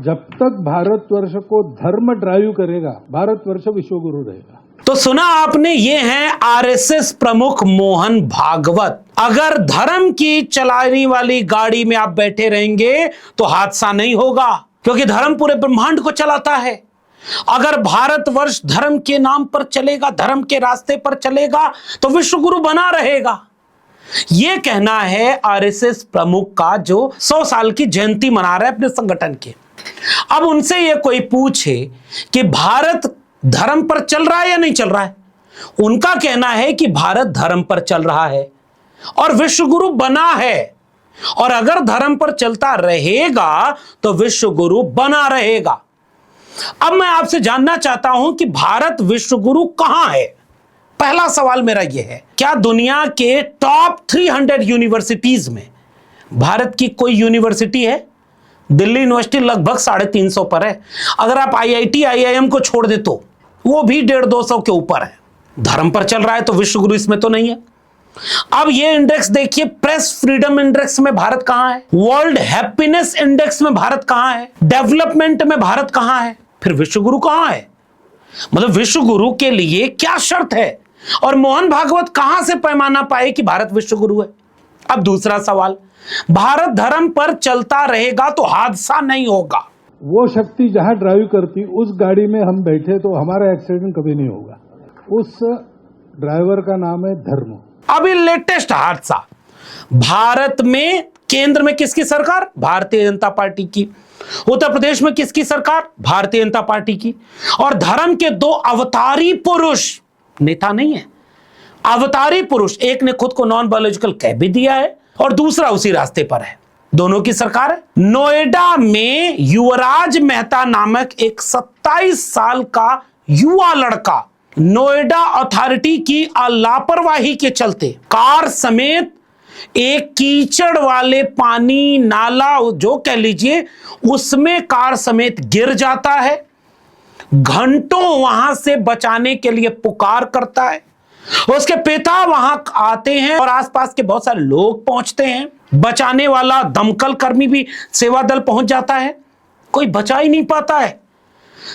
जब तक भारतवर्ष को धर्म ड्राइव करेगा, भारतवर्ष विश्वगुरु रहेगा। तो सुना आपने, ये हैं आरएसएस प्रमुख मोहन भागवत। अगर धर्म की चलाने वाली गाड़ी में आप बैठे रहेंगे तो हादसा नहीं होगा, क्योंकि धर्म पूरे ब्रह्मांड को चलाता है। अगर भारतवर्ष धर्म के नाम पर चलेगा, धर्म के रास्ते पर चलेगा, तो विश्वगुरु बना रहेगा। यह कहना है आरएसएस प्रमुख का, जो 100 साल की जयंती मना रहे हैं अपने संगठन के। अब उनसे यह कोई पूछे कि भारत धर्म पर चल रहा है या नहीं चल रहा है, उनका कहना है कि भारत धर्म पर चल रहा है और विश्वगुरु बना है, और अगर धर्म पर चलता रहेगा तो विश्वगुरु बना रहेगा। अब मैं आपसे जानना चाहता हूं कि भारत विश्वगुरु कहां है। पहला सवाल मेरा यह है, क्या दुनिया के टॉप 300 यूनिवर्सिटीज में भारत की कोई यूनिवर्सिटी है? दिल्ली यूनिवर्सिटी लगभग 350 पर है। अगर आप आईआईटी आईआईएम को छोड़ दे तो वो भी 150-200 के ऊपर है। धर्म पर चल रहा है तो विश्वगुरु इसमें तो नहीं है। अब ये इंडेक्स देखिए, प्रेस फ्रीडम इंडेक्स में भारत कहां है, वर्ल्ड हैप्पीनेस इंडेक्स में भारत कहां है, डेवलपमेंट में भारत कहां है, फिर विश्वगुरु कहां है? मतलब विश्वगुरु के लिए क्या शर्त है, और मोहन भागवत कहां से पैमाना पाए कि भारत विश्वगुरु है? अब दूसरा सवाल, भारत धर्म पर चलता रहेगा तो हादसा नहीं होगा। वो शक्ति जहां ड्राइव करती, उस गाड़ी में हम बैठे तो हमारा एक्सीडेंट कभी नहीं होगा। उस ड्राइवर का नाम है धर्म। अभी लेटेस्ट हादसा, भारत में केंद्र में किसकी सरकार? भारतीय जनता पार्टी की। उत्तर प्रदेश में किसकी सरकार? भारतीय जनता पार्टी की। और धर्म के दो अवतारी पुरुष, नेता नहीं है, अवतारी पुरुष, एक ने खुद को नॉन बायोलॉजिकल कह भी दिया है और दूसरा उसी रास्ते पर है। दोनों की सरकार है। नोएडा में युवराज मेहता नामक एक 27 साल का युवा लड़का नोएडा अथॉरिटी की लापरवाही के चलते कार समेत एक कीचड़ वाले पानी नाला, जो कह लीजिए, उसमें कार समेत गिर जाता है। घंटों वहां से बचाने के लिए पुकार करता है। उसके पिता वहां आते हैं और आसपास के बहुत सारे लोग पहुंचते हैं। बचाने वाला दमकल कर्मी भी, सेवा दल पहुंच जाता है, कोई बचा ही नहीं पाता है।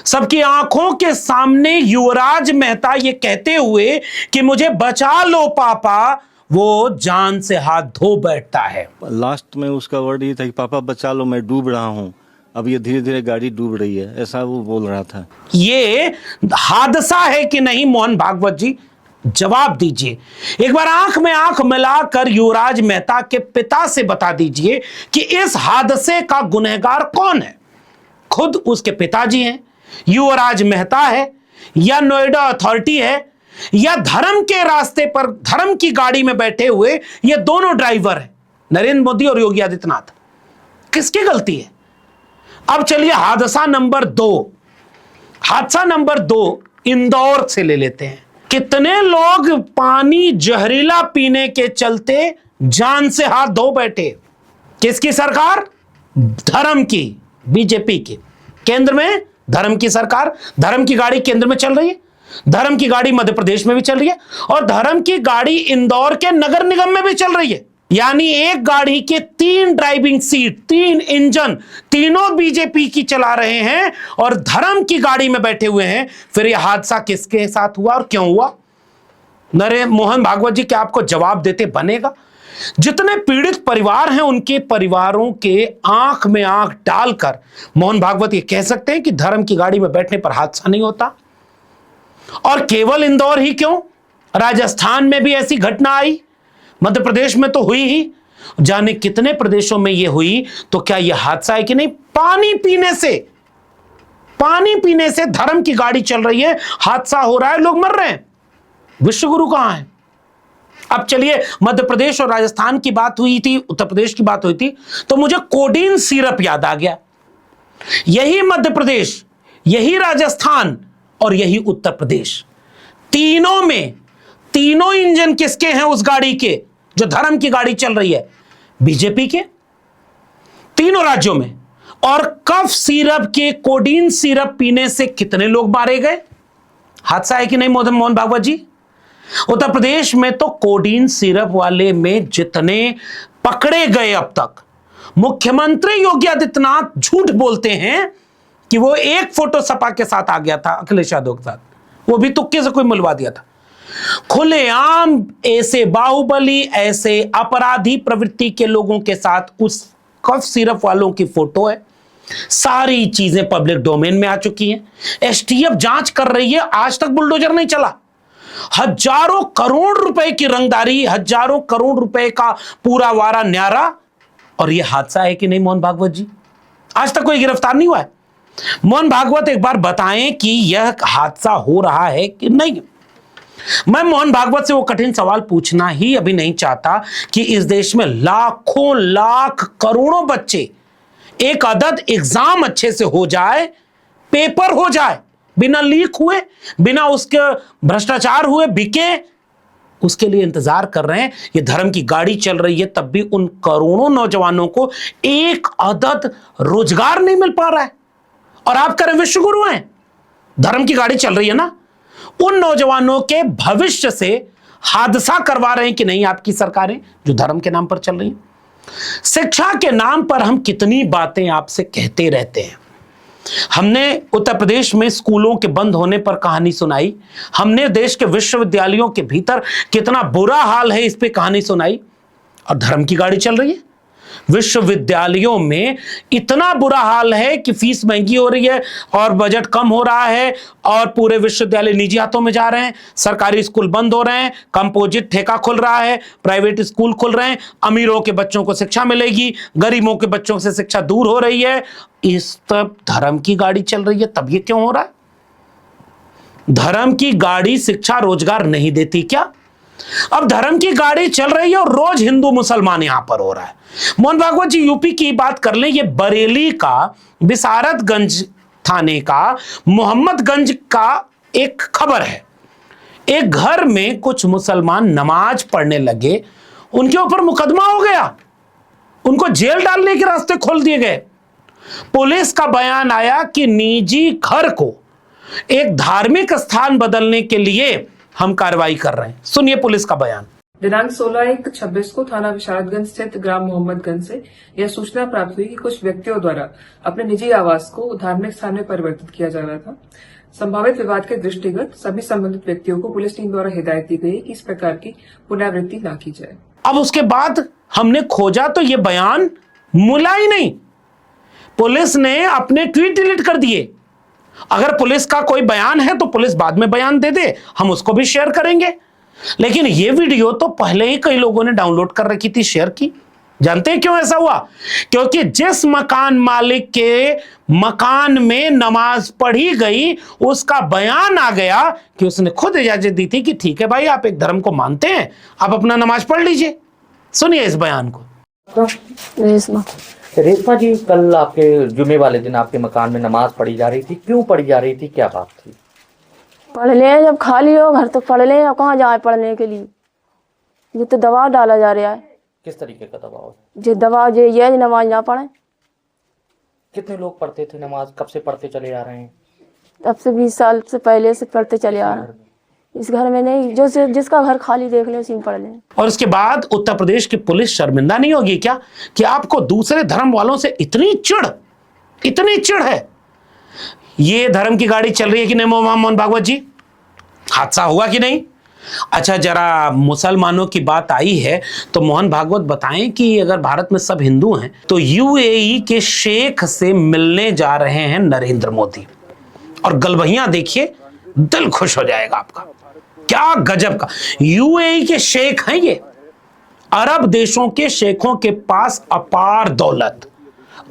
सबकी आंखों के सामने युवराज मेहता ये कहते हुए कि मुझे बचा लो पापा, वो जान से हाथ धो बैठता है। लास्ट में उसका वर्ड ये था कि पापा बचा लो, मैं डूब रहा हूं। अब ये धीरे धीरे गाड़ी डूब रही है, ऐसा वो बोल रहा था। ये हादसा है कि नहीं, मोहन भागवत जी जवाब दीजिए। एक बार आंख में आंख मिलाकर युवराज मेहता के पिता से बता दीजिए कि इस हादसे का गुनहगार कौन है। खुद उसके पिताजी हैं, युवराज मेहता है, या नोएडा अथॉरिटी है, या धर्म के रास्ते पर धर्म की गाड़ी में बैठे हुए ये दोनों ड्राइवर हैं, नरेंद्र मोदी और योगी आदित्यनाथ। किसकी गलती है? अब चलिए हादसा नंबर 2। हादसा नंबर 2 इंदौर से ले लेते हैं। कितने लोग पानी जहरीला पीने के चलते जान से हाथ धो बैठे। किसकी सरकार? धर्म की, बीजेपी की। केंद्र में धर्म की सरकार, धर्म की गाड़ी केंद्र में चल रही है, धर्म की गाड़ी मध्य प्रदेश में भी चल रही है, और धर्म की गाड़ी इंदौर के नगर निगम में भी चल रही है। यानी एक गाड़ी के 3 ड्राइविंग सीट, 3 इंजन, तीनों बीजेपी की चला रहे हैं और धर्म की गाड़ी में बैठे हुए हैं। फिर यह हादसा किसके साथ हुआ और क्यों हुआ? नरेंद्र मोहन भागवत जी, क्या आपको जवाब देते बनेगा? जितने पीड़ित परिवार हैं, उनके परिवारों के आंख में आंख डालकर मोहन भागवत ये कह सकते हैं कि धर्म की गाड़ी में बैठने पर हादसा नहीं होता। और केवल इंदौर ही क्यों, राजस्थान में भी ऐसी घटना आई, मध्य प्रदेश में तो हुई ही, जाने कितने प्रदेशों में यह हुई। तो क्या यह हादसा है कि नहीं? पानी पीने से धर्म की गाड़ी चल रही है, हादसा हो रहा है, लोग मर रहे हैं। विश्वगुरु कहां है? अब चलिए, मध्य प्रदेश और राजस्थान की बात हुई थी, उत्तर प्रदेश की बात हुई थी, तो मुझे कोडीन सिरप याद आ गया। यही मध्य प्रदेश, यही राजस्थान और यही उत्तर प्रदेश, तीनों में तीनों इंजन किसके हैं उस गाड़ी के, जो धर्म की गाड़ी चल रही है? बीजेपी के, तीनों राज्यों में। और कफ सिरप के, कोडीन सिरप पीने से कितने लोग मारे गए? हादसा है कि नहीं मोहन भागवत जी? उत्तर प्रदेश में तो कोडीन सिरप वाले में जितने पकड़े गए अब तक, मुख्यमंत्री योगी आदित्यनाथ झूठ बोलते हैं कि वो एक फोटो सपा के साथ आ गया था, अखिलेश यादव के साथ, वो भी तुक्के से कोई मिलवा दिया था। खुलेआम ऐसे बाहुबली, ऐसे अपराधी प्रवृत्ति के लोगों के साथ उस कफ सिरप वालों की फोटो है। सारी चीजें पब्लिक डोमेन में आ चुकी हैं। एसटीएफ जांच कर रही है, आज तक बुलडोजर नहीं चला। हजारों करोड़ रुपए की रंगदारी, हजारों करोड़ रुपए का पूरा वारा न्यारा, और यह हादसा है कि नहीं मोहन भागवत जी? आज तक कोई गिरफ्तार नहीं हुआ है। मोहन भागवत एक बार बताएं कि यह हादसा हो रहा है कि नहीं। मैं मोहन भागवत से वो कठिन सवाल पूछना ही अभी नहीं चाहता कि इस देश में लाखों लाख करोड़ों बच्चे एक अदद एग्जाम अच्छे से हो जाए, पेपर हो जाए, बिना लीक हुए, बिना उसके भ्रष्टाचार हुए, बिके, उसके लिए इंतजार कर रहे हैं। ये धर्म की गाड़ी चल रही है, तब भी उन करोड़ों नौजवानों को एक अदद रोजगार नहीं मिल पा रहा है। और आप कह रहे विश्वगुरु हैं, धर्म की गाड़ी चल रही है ना, उन नौजवानों के भविष्य से हादसा करवा रहे हैं कि नहीं आपकी सरकारें जो धर्म के नाम पर चल रही हैं। शिक्षा के नाम पर हम कितनी बातें आपसे कहते रहते हैं। हमने उत्तर प्रदेश में स्कूलों के बंद होने पर कहानी सुनाई, हमने देश के विश्वविद्यालयों के भीतर कितना बुरा हाल है इस पे कहानी सुनाई, और धर्म की गाड़ी चल रही है। विश्वविद्यालयों में इतना बुरा हाल है कि फीस महंगी हो रही है और बजट कम हो रहा है और पूरे विश्वविद्यालय निजी हाथों में जा रहे हैं। सरकारी स्कूल बंद हो रहे हैं, कंपोजिट ठेका खुल रहा है, प्राइवेट स्कूल खुल रहे हैं। अमीरों के बच्चों को शिक्षा मिलेगी, गरीबों के बच्चों से शिक्षा दूर हो रही है। इस तब धर्म की गाड़ी चल रही है, तब ये क्यों हो रहा है? धर्म की गाड़ी शिक्षा रोजगार नहीं देती क्या? अब धर्म की गाड़ी चल रही है और रोज हिंदू मुसलमान यहां पर हो रहा है। मोहन भागवत जी यूपी की बात कर लें, ये बरेली का बिसारतगंज थाने का मोहम्मदगंज का एक खबर है। एक घर में कुछ मुसलमान नमाज पढ़ने लगे, उनके ऊपर मुकदमा हो गया, उनको जेल डालने के रास्ते खोल दिए गए। पुलिस का बयान आया कि निजी घर को एक धार्मिक स्थान बदलने के लिए हम कार्रवाई कर रहे हैं। सुनिए पुलिस का बयान। दिनांक 16/1/26 को थाना विशारदगंज स्थित ग्राम मोहम्मदगंज से यह सूचना प्राप्त हुई कि कुछ व्यक्तियों द्वारा अपने निजी आवास को धार्मिक स्थान में परिवर्तित किया जा रहा था। संभावित विवाद के दृष्टिगत सभी संबंधित व्यक्तियों को पुलिस टीम द्वारा हिदायत दी गई कि इस प्रकार की पुनरावृत्ति न की जाए। अब उसके बाद हमने खोजा तो ये बयान मिला ही नहीं। पुलिस ने अपने ट्वीट डिलीट कर दिए। अगर पुलिस का कोई बयान है तो पुलिस बाद में बयान दे दे, हम उसको भी शेयर करेंगे। लेकिन ये वीडियो तो पहले ही कई लोगों ने डाउनलोड कर रखी थी, शेयर की। जानते हैं क्यों ऐसा हुआ? क्योंकि जिस मकान मालिक के मकान में नमाज पढ़ी गई, उसका बयान आ गया कि उसने खुद इजाजत दी थी कि ठीक है भाई, आप एक धर्म को मानते हैं, आप अपना नमाज पढ़ लीजिए। सुनिए इस बयान को। रेशमा जी, कल आपके जुमे वाले दिन आपके मकान में नमाज पढ़ी जा रही थी, क्यों पढ़ी जा रही थी, क्या बात थी? पढ़ ले, जब खाली हो घर तो पढ़ ले, अब कहाँ जाए पढ़ने के लिए? ये तो दबाव डाला जा रहा है। किस तरीके का दबाव? जो दबाव ये नमाज ना पढ़े। कितने लोग पढ़ते थे नमाज, कब से पढ़ते चले आ रहे हैं? तब से 20 साल से पहले से पढ़ते चले आ रहे हैं। इस घर में नहीं, जो जिसका घर खाली देख ले उसी में पढ़ ले। और इसके बाद उत्तर प्रदेश की पुलिस शर्मिंदा नहीं होगी क्या कि आपको दूसरे धर्म वालों से इतनी चिढ़ है? ये धर्म की गाड़ी चल रही है कि नहीं मोहन भागवत जी? हादसा हुआ कि नहीं? अच्छा, जरा मुसलमानों की बात आई है तो मोहन भागवत बताएं कि अगर भारत में सब हिंदू हैं तो यूएई के शेख से मिलने जा रहे हैं नरेंद्र मोदी, और गलबहियां देखिए, दिल खुश हो जाएगा आपका। क्या गजब का यूएई के शेख हैं ये। अरब देशों के शेखों के पास अपार दौलत,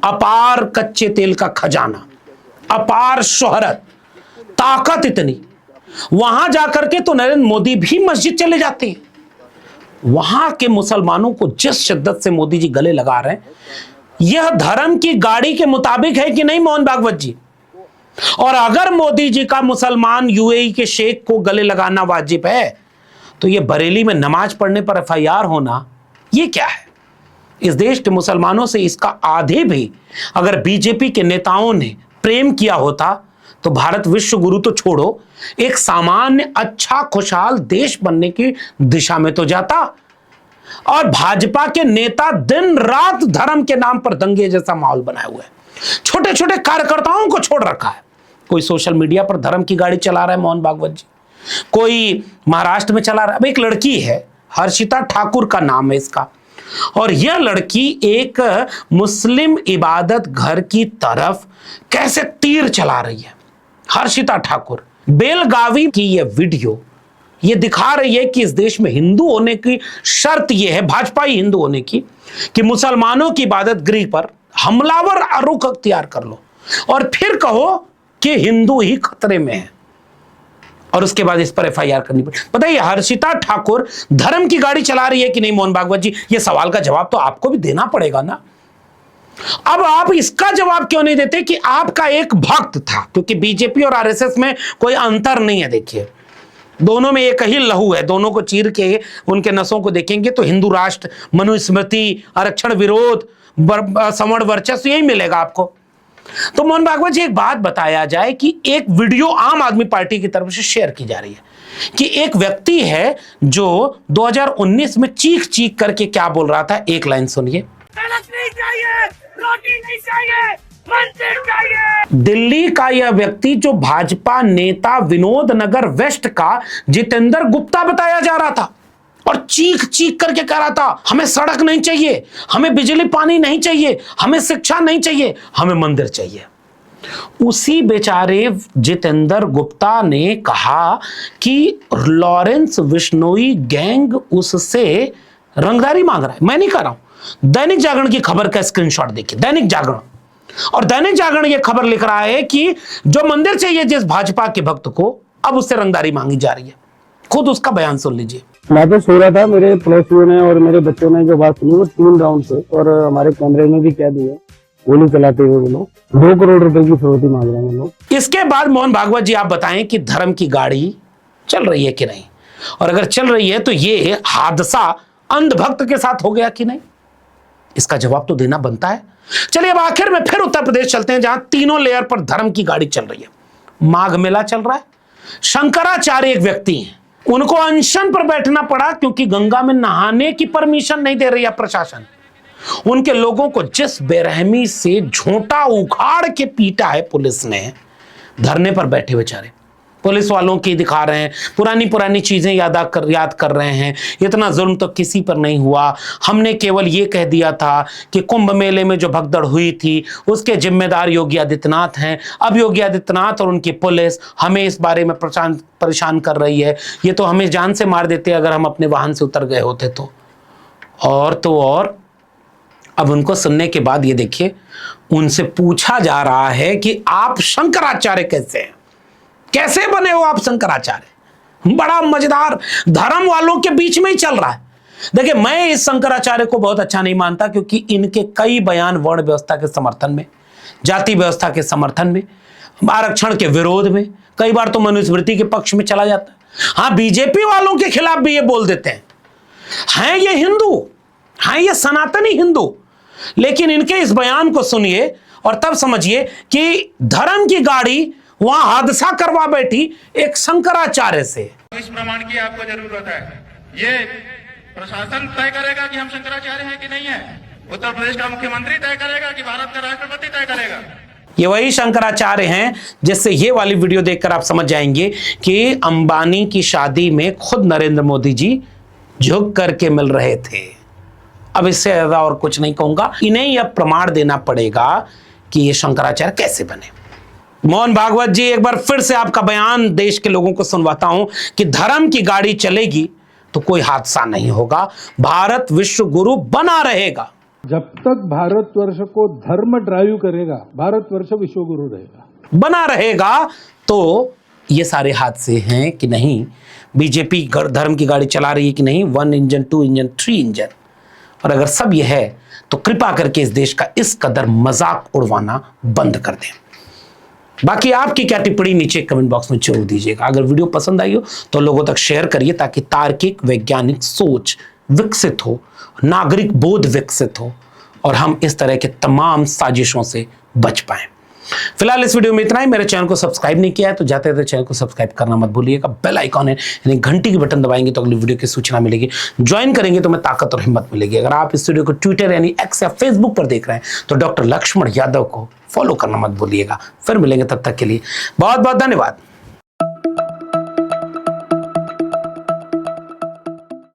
अपार कच्चे तेल का खजाना, अपार शोहरत, ताकत इतनी। वहां जाकर के तो नरेंद्र मोदी भी मस्जिद चले जाते हैं। वहां के मुसलमानों को जिस शिद्दत से मोदी जी गले लगा रहे हैं, यह धर्म की गाड़ी के मुताबिक है कि नहीं मोहन भागवत जी? और अगर मोदी जी का मुसलमान यूएई के शेख को गले लगाना वाजिब है तो यह बरेली में नमाज पढ़ने पर एफआईआर होना यह क्या है? इस देश के मुसलमानों से इसका आधे भी अगर बीजेपी के नेताओं ने प्रेम किया होता तो भारत विश्व गुरु तो छोड़ो, एक सामान्य अच्छा खुशहाल देश बनने की दिशा में तो जाता। और भाजपा के नेता दिन रात धर्म के नाम पर दंगे जैसा माहौल बनाए हुए हैं। छोटे छोटे कार्यकर्ताओं को छोड़ रखा है। कोई सोशल मीडिया पर धर्म की गाड़ी चला रहा है मोहन भागवत जी, कोई महाराष्ट्र में चला रहा है। अब एक लड़की है, हर्षिता ठाकुर का नाम है इसका, और यह लड़की एक मुस्लिम इबादत घर की तरफ कैसे तीर चला रही है। हर्षिता ठाकुर बेलगावी की यह वीडियो ये दिखा रही है कि इस देश में हिंदू होने की शर्त यह है, भाजपाई हिंदू होने की, कि मुसलमानों की इबादत गृह पर हमलावर रुख अख्तियार कर लो और फिर कहो कि हिंदू ही खतरे में है, और उसके बाद इस पर एफआईआर करनी पड़ी। बताइए, हर्षिता ठाकुर धर्म की गाड़ी चला रही है कि नहीं मोहन भागवत जी? ये सवाल का जवाब तो आपको भी देना पड़ेगा ना। अब आप इसका जवाब क्यों नहीं देते कि आपका एक भक्त था, क्योंकि बीजेपी और आरएसएस में कोई अंतर नहीं है। देखिए, दोनों में एक ही लहू है। दोनों को चीर के उनके नसों को देखेंगे तो हिंदू राष्ट्र, मनुस्मृति, आरक्षण विरोध, सवर्ण वर्चस्व यही मिलेगा आपको। तो मोहन भागवत जी, एक बात बताया जाए कि एक वीडियो आम आदमी पार्टी की तरफ से शेयर की जा रही है कि एक व्यक्ति है जो 2019 में चीख चीख करके क्या बोल रहा था। एक लाइन सुनिए। सड़क नहीं चाहिए, रोटी नहीं चाहिए, मंदिर चाहिए। दिल्ली का यह व्यक्ति जो भाजपा नेता विनोद नगर वेस्ट का जितेंद्र गुप्ता बताया जा रहा था, और चीख चीख करके कह रहा था हमें सड़क नहीं चाहिए, हमें बिजली पानी नहीं चाहिए, हमें शिक्षा नहीं चाहिए, हमें मंदिर चाहिए। उसी बेचारे जितेंद्र गुप्ता ने कहा कि लॉरेंस बिश्नोई गैंग उससे रंगदारी मांग रहा है। मैं नहीं कह रहा हूं, दैनिक जागरण की खबर का स्क्रीनशॉट देखिए, दैनिक जागरण। और दैनिक जागरण यह खबर लिख रहा है कि जो मंदिर चाहिए जिस भाजपा के भक्त को, अब उससे रंगदारी मांगी जा रही है। खुद उसका बयान सुन लीजिए। मैं तो सो रहा था, मेरे पड़ोसियों ने और मेरे बच्चों ने जो बात सुनी वो 3 राउंड से, और हमारे कैमरे में भी कह दिया, गोली चलाते हुए वो लोग 2 करोड़ रुपए की फिरौती मांग रहे हैं लोग। इसके बाद मोहन भागवत जी आप बताएं कि धर्म की गाड़ी चल रही है कि नहीं, और अगर चल रही है तो ये हादसा अंधभक्त के साथ हो गया कि नहीं? इसका जवाब तो देना बनता है। चलिए, अब आखिर में फिर उत्तर प्रदेश चलते हैं, जहां तीनों लेयर पर धर्म की गाड़ी चल रही है। माघ मेला चल रहा है। शंकराचार्य एक व्यक्ति हैं, उनको अनशन पर बैठना पड़ा क्योंकि गंगा में नहाने की परमिशन नहीं दे रही है प्रशासन। उनके लोगों को जिस बेरहमी से झोंटा उखाड़ के पीटा है पुलिस ने, धरने पर बैठे बेचारे पुलिस वालों की दिखा रहे हैं, पुरानी पुरानी चीजें याद कर रहे हैं। इतना जुल्म तो किसी पर नहीं हुआ, हमने केवल ये कह दिया था कि कुंभ मेले में जो भगदड़ हुई थी उसके जिम्मेदार योगी आदित्यनाथ हैं। अब योगी आदित्यनाथ और उनकी पुलिस हमें इस बारे में परेशान कर रही है। ये तो हमें जान से मार देते अगर हम अपने वाहन से उतर गए होते तो। और अब उनको सुनने के बाद ये देखिए, उनसे पूछा जा रहा है कि आप शंकराचार्य कैसे हैं, कैसे बने हो आप शंकराचार्य? बड़ा मजेदार, धर्म वालों के बीच में ही चल रहा है। देखिए, मैं इस शंकराचार्य को बहुत अच्छा नहीं मानता, क्योंकि इनके कई बयान वर्ण व्यवस्था के समर्थन में, जाति व्यवस्था के समर्थन में, आरक्षण के विरोध में, कई बार तो मनुस्मृति के पक्ष में चला जाता है। हाँ, बीजेपी वालों के खिलाफ भी ये बोल देते हैं ये हिंदू, हैं ये सनातनी हिंदू। लेकिन इनके इस बयान को सुनिए और तब समझिए कि धर्म की गाड़ी वहां हादसा करवा बैठी एक शंकराचार्य से। इस प्रमाण की आपको जरूरत है। ये प्रशासन तय करेगा कि हम शंकराचार्य हैं कि नहीं है। उत्तर प्रदेश का मुख्यमंत्री तय करेगा कि भारत का राष्ट्रपति तय करेगा। ये वही शंकराचार्य हैं जिससे ये वाली वीडियो देखकर आप समझ जाएंगे कि अंबानी की शादी में खुद नरेंद्र मोदी जी झुक करके मिल रहे थे। अब इससे ज्यादा और कुछ नहीं कहूंगा। इन्हें यह प्रमाण देना पड़ेगा कि ये शंकराचार्य कैसे बने। मोहन भागवत जी, एक बार फिर से आपका बयान देश के लोगों को सुनवाता हूं कि धर्म की गाड़ी चलेगी तो कोई हादसा नहीं होगा, भारत विश्व गुरु बना रहेगा। जब तक भारतवर्ष को धर्म ड्राइव करेगा, भारतवर्ष विश्व गुरु रहेगा, बना रहेगा। तो ये सारे हादसे हैं कि नहीं, बीजेपी धर्म की गाड़ी चला रही है कि नहीं, 1 इंजन 2 इंजन 3 इंजन, और अगर सब ये है तो कृपा करके इस देश का इस कदर मजाक उड़वाना बंद कर दें। बाकी आपकी क्या टिप्पणी नीचे कमेंट बॉक्स में जरूर दीजिएगा। अगर वीडियो पसंद आई हो तो लोगों तक शेयर करिए, ताकि तार्किक वैज्ञानिक सोच विकसित हो, नागरिक बोध विकसित हो, और हम इस तरह के तमाम साजिशों से बच पाएं। फिलहाल इस वीडियो में इतना ही। मेरे चैनल को सब्सक्राइब नहीं किया है तो जाते चैनल को सब्सक्राइब करना मत भूलिएगा। बेल आइकॉन है यानी घंटी की बटन दबाएंगे तो अगली वीडियो की सूचना मिलेगी। ज्वाइन करेंगे तो मैं ताकत और हिम्मत मिलेगी। अगर आप इस वीडियो को ट्विटर यानी एक्स या फेसबुक पर देख रहे हैं तो डॉक्टर लक्ष्मण यादव को फॉलो करना मत भूलिएगा। फिर मिलेंगे, तब तक के लिए बहुत बहुत धन्यवाद।